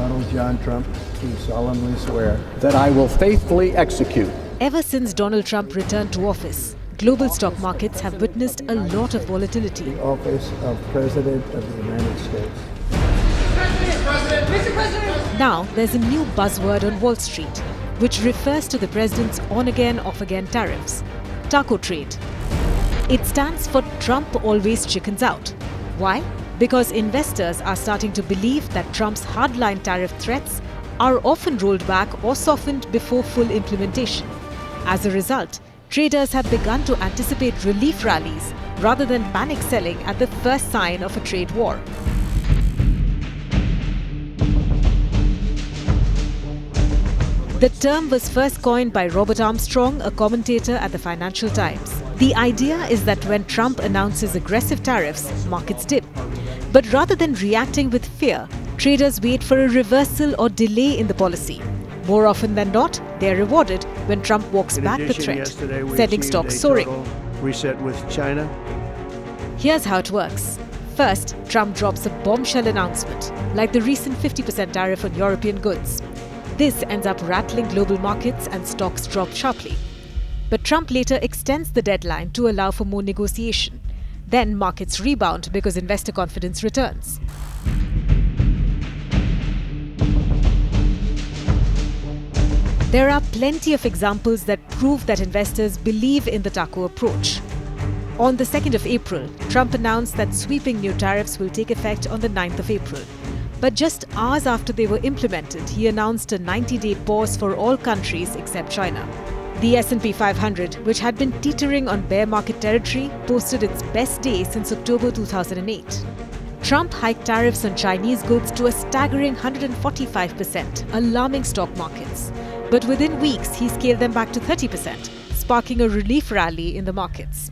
Donald John Trump, do solemnly swear that I will faithfully execute. Ever since Donald Trump returned to office, global stock markets have witnessed a lot of volatility. the office of President of the United States. Mr. President! Now, there's a new buzzword on Wall Street, which refers to the president's on-again, off-again tariffs, taco trade. It stands for Trump always chickens out. Why? Because investors are starting to believe that Trump's hardline tariff threats are often rolled back or softened before full implementation. As a result, traders have begun to anticipate relief rallies rather than panic selling at the first sign of a trade war. The term was first coined by Robert Armstrong, a commentator at the Financial Times. The idea is that when Trump announces aggressive tariffs, markets dip. But rather than reacting with fear, traders wait for a reversal or delay in the policy. More often than not, they are rewarded when Trump walks back the threat, sending stocks soaring. Reset with China. Here's how it works. First, Trump drops a bombshell announcement, like the recent 50% tariff on European goods. This ends up rattling global markets and stocks drop sharply. But Trump later extends the deadline to allow for more negotiation. Then markets rebound because investor confidence returns. There are plenty of examples that prove that investors believe in the taco approach. On the 2nd of April, Trump announced that sweeping new tariffs will take effect on the 9th of April. But just hours after they were implemented, he announced a 90-day pause for all countries except China. The S&P 500, which had been teetering on bear market territory, posted its best day since October 2008. Trump hiked tariffs on Chinese goods to a staggering 145%, alarming stock markets. But within weeks, he scaled them back to 30%, sparking a relief rally in the markets.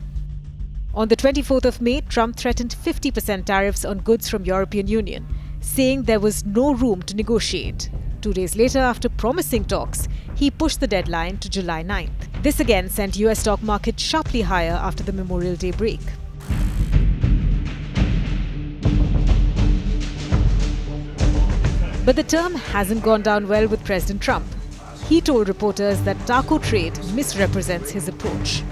On the 24th of May, Trump threatened 50% tariffs on goods from European Union, saying there was no room to negotiate. 2 days later, after promising talks, he pushed the deadline to July 9th. This again sent US stock market sharply higher after the Memorial Day break. But the term hasn't gone down well with President Trump. He told reporters that taco trade misrepresents his approach.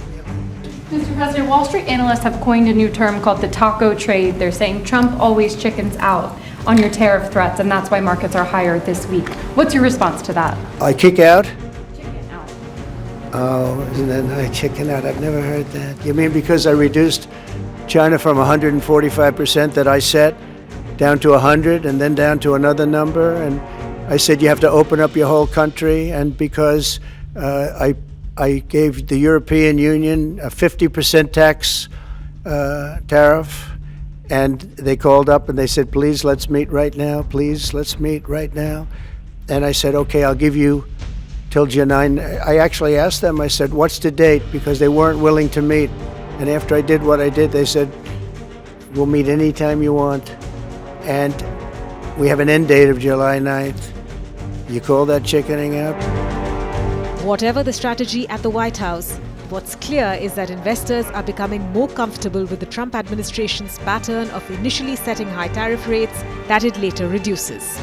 Mr. President, Wall Street analysts have coined a new term called the taco trade. They're saying Trump always chickens out on your tariff threats, and that's why markets are higher this week. What's your response to that? I kick out? Chicken out. Oh, and then I chicken out. I've never heard that. You mean because I reduced China from 145% that I set down to 100 and then down to another number? And I said you have to open up your whole country, and because I gave the European Union a 50% tax tariff, and they called up and they said, please, let's meet right now. Please, let's meet right now. And I said, okay, I'll give you till July 9. I actually asked them, I said, what's the date? Because they weren't willing to meet. And after I did what I did, they said, we'll meet anytime you want. And we have an end date of July 9th. You call that chickening out? Whatever the strategy at the White House, what's clear is that investors are becoming more comfortable with the Trump administration's pattern of initially setting high tariff rates that it later reduces.